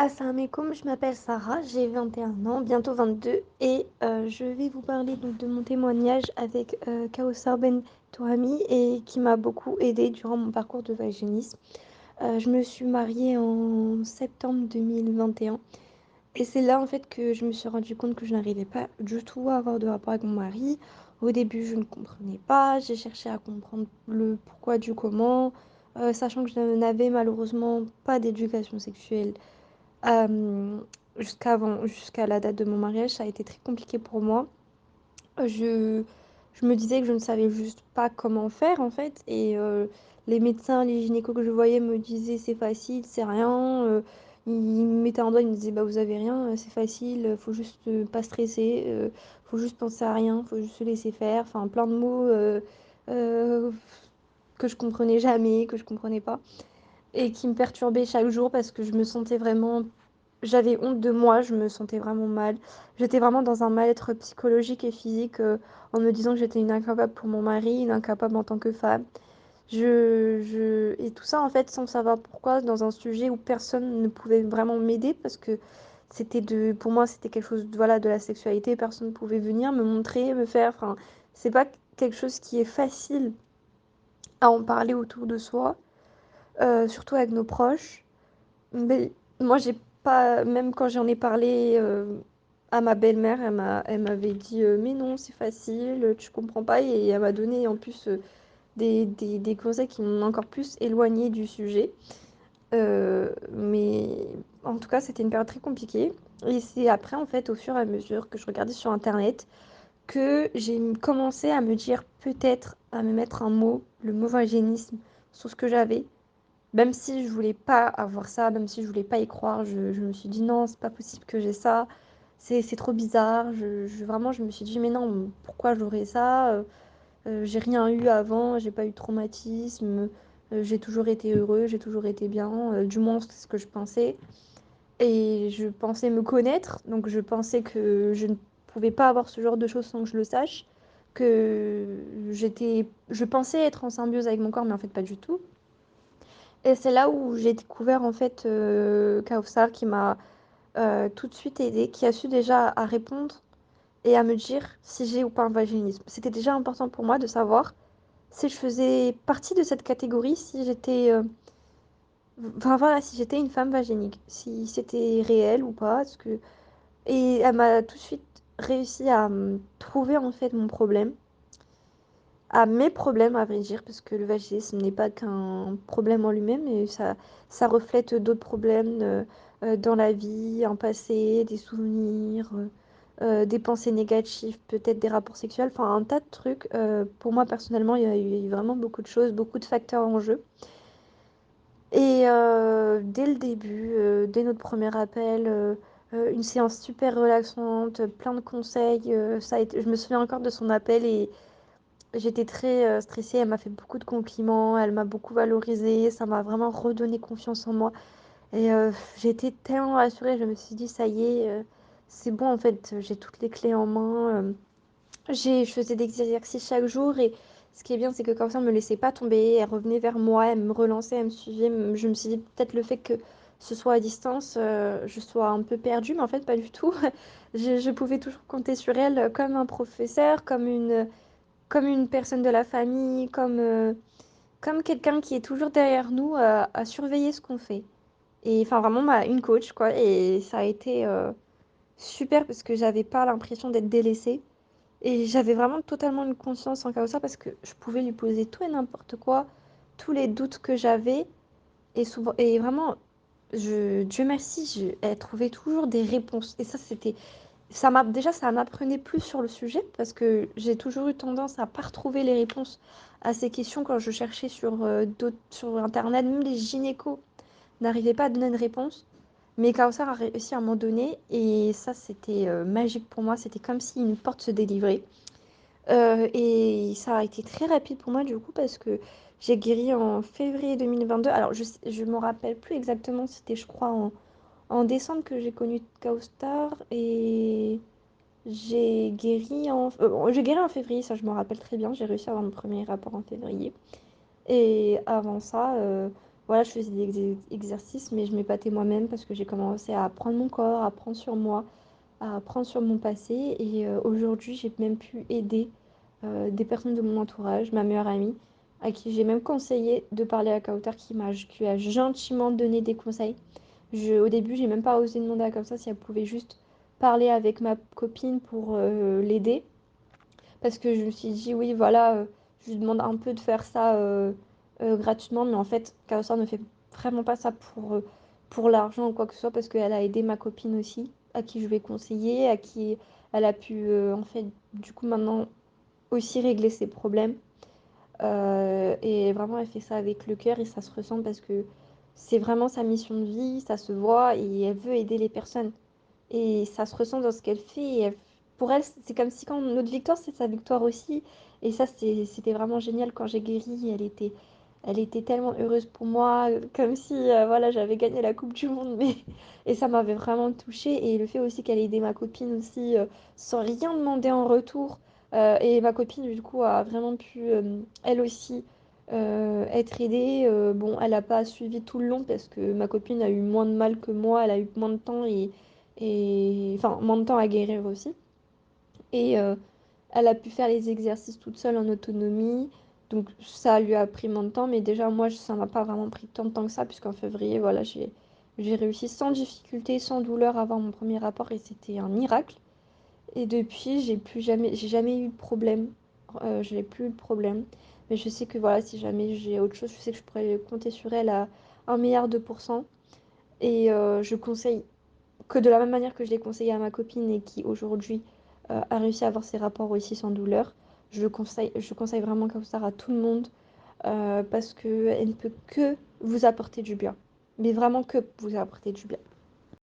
Assalamu alaikum, je m'appelle Sarah, j'ai 21 ans, bientôt 22 et je vais vous parler donc de mon témoignage avec Kawsar Ben Touhami et qui m'a beaucoup aidée durant mon parcours de vaginisme. Je me suis mariée en septembre 2021 et c'est là en fait que je me suis rendu compte que je n'arrivais pas du tout à avoir de rapport avec mon mari. Au début, je ne comprenais pas, j'ai cherché à comprendre le pourquoi du comment, sachant que je n'avais malheureusement pas d'éducation sexuelle. Hem, jusqu'à la date de mon mariage, ça a été très compliqué pour moi. Je je me disais que je ne savais juste pas comment faire, en fait et les médecins, les gynécos que je voyais me disaient: «C'est facile, c'est rien», ils me mettaient un doigt, ils me disaient: «Bah, vous avez rien, c'est facile, faut juste, pas stresser, faut juste penser à rien, faut juste se laisser faire», enfin plein de mots, heu, que je comprenais jamais, que je comprenais pas et qui me perturbaient chaque jour parce que je me sentais vraiment j'avais honte de moi, je me sentais vraiment mal. J'étais vraiment dans un mal-être psychologique et physique, en me disant que j'étais une incapable pour mon mari, une incapable en tant que femme. Je et tout ça, en fait, sans savoir pourquoi, dans un sujet où personne ne pouvait vraiment m'aider parce que pour moi, c'était quelque chose de voilà, de la sexualité, personne ne pouvait venir me montrer, me faire enfin, c'est pas quelque chose qui est facile à en parler autour de soi, surtout avec nos proches. Mais moi, j'ai pas même quand j'en ai parlé, à ma belle-mère, elle m'avait dit: «Mais non, c'est facile, tu comprends pas» et elle m'a donné en plus, des conseils qui m'ont encore plus éloignée du sujet. Mais en tout cas, c'était une période très compliquée et c'est après, en fait, au fur et à mesure que je regardais sur internet, que j'ai commencé à me dire peut-être à me mettre un mot, le mot vaginisme, sur ce que j'avais. Même si je voulais pas avoir ça, même si je voulais pas y croire, je me suis dit: «Non, c'est pas possible que j'ai ça, c'est trop bizarre». Vraiment, je me suis dit: «Mais non, pourquoi j'aurais ça? J'ai rien eu avant, j'ai pas eu de traumatisme, j'ai toujours été heureux, j'ai toujours été bien», du moins c'est ce que je pensais et je pensais me connaître, donc je pensais que je ne pouvais pas avoir ce genre de choses sans que je le sache, que je pensais être en symbiose avec mon corps, mais en fait pas du tout. Et c'est là où j'ai découvert en fait, Kawsar qui m'a, tout de suite aidée, qui a su déjà à répondre et à me dire si j'ai ou pas un vaginisme. C'était déjà important pour moi de savoir si je faisais partie de cette catégorie, si j'étais, enfin voilà, si j'étais une femme vaginique, si c'était réel ou pas, parce que et elle m'a tout de suite réussi à, trouver en fait mon problème. À mes problèmes, à vrai dire, parce que le vaginisme n'est pas qu'un problème en lui-même et ça reflète d'autres problèmes, dans la vie, un passé, des souvenirs, des pensées négatives, peut-être des rapports sexuels, enfin un tas de trucs. Pour moi personnellement, il y a eu vraiment beaucoup de choses, beaucoup de facteurs en jeu et dès le début, dès notre premier appel, une séance super relaxante, plein de conseils, ça a été je me souviens encore de son appel et j'étais très, stressée, elle m'a fait beaucoup de compliments, elle m'a beaucoup valorisée, ça m'a vraiment redonné confiance en moi et j'ai été tellement rassurée, je me suis dit: «Ça y est, c'est bon en fait, j'ai toutes les clés en main», je faisais des exercices chaque jour et ce qui est bien, c'est que comme ça, elle me laissait pas tomber, elle revenait vers moi, elle me relançait, elle me suivait, je me suis dit: «Peut-être le fait que ce soit à distance, je sois un peu perdue», mais en fait pas du tout. Je pouvais toujours compter sur elle, comme un professeur, comme une personne de la famille, comme quelqu'un qui est toujours derrière nous, à surveiller ce qu'on fait et enfin vraiment une coach quoi et ça a été, super parce que j'avais pas l'impression d'être délaissée et j'avais vraiment totalement une confiance en Kawsa parce que je pouvais lui poser tout et n'importe quoi, tous les doutes que j'avais et souvent et vraiment Dieu merci, elle trouvait toujours des réponses et ça m'apprenait plus sur le sujet parce que j'ai toujours eu tendance à pas retrouver les réponses à ces questions quand je cherchais sur internet. Même les gynécos n'arrivaient pas à donner une réponse. Mais Kawsar a réussi à m'en donner et ça, c'était, magique pour moi. C'était comme si une porte se délivrait, et ça a été très rapide pour moi, du coup, parce que j'ai guéri en février 2022. Alors je me rappelle plus exactement, c'était je crois en décembre que j'ai connu Kawsar et j'ai guéri en février, ça je me rappelle très bien. J'ai réussi à avoir mon premier rapport en février et avant ça, voilà, je faisais des exercices, mais je m'épatais moi-même parce que j'ai commencé à apprendre mon corps, à prendre sur moi, à apprendre sur mon passé. Et aujourd'hui, j'ai même pu aider des personnes de mon entourage, ma meilleure amie, à qui j'ai même conseillé de parler à Kautar, qui a gentiment donné des conseils. Au début, j'ai même pas osé demander à comme ça si elle pouvait juste parler avec ma copine pour l'aider. Parce que je me suis dit, oui, voilà, je lui demande un peu de faire ça gratuitement, mais en fait, Kawsar ne fait vraiment pas ça pour l'argent ou quoi que ce soit, parce qu'elle a aidé ma copine aussi, à qui je vais conseiller, à qui elle a pu, en fait, du coup, maintenant aussi régler ses problèmes. Et vraiment, elle fait ça avec le cœur et ça se ressent parce que c'est vraiment sa mission de vie, ça se voit et elle veut aider les personnes. Et ça se ressent dans ce qu'elle fait. Pour elle, c'est comme si quand notre victoire, c'est sa victoire aussi. Et ça, c'était vraiment génial quand j'ai guéri. Elle était tellement heureuse pour moi, comme si voilà, j'avais gagné la Coupe du Monde. Mais... Et ça m'avait vraiment touchée. Et le fait aussi qu'elle ait aidé ma copine aussi, sans rien demander en retour. Et ma copine, du coup, a vraiment pu, elle aussi, être aidée. Bon, elle n'a pas suivi tout le long parce que ma copine a eu moins de mal que moi. Elle a eu moins de temps et enfin moins de temps à guérir aussi. Et elle a pu faire les exercices toute seule en autonomie. Donc ça lui a pris moins de temps, mais déjà moi ça m'a pas vraiment pris tant de temps que ça, puisqu'en février, voilà, j'ai réussi sans difficulté, sans douleur à avoir mon premier rapport et c'était un miracle. Et depuis, j'ai jamais eu de problème. Je n'ai plus eu de problème. Mais je sais que voilà, si jamais j'ai autre chose, je sais que je pourrais compter sur elle à 1,2 milliard. Et je conseille que de la même manière que je l'ai conseillé à ma copine et qui aujourd'hui a réussi à avoir ses rapports aussi sans douleur, je conseille vraiment Kawsar à tout le monde parce qu'elle ne peut que vous apporter du bien. Mais vraiment que vous apporter du bien.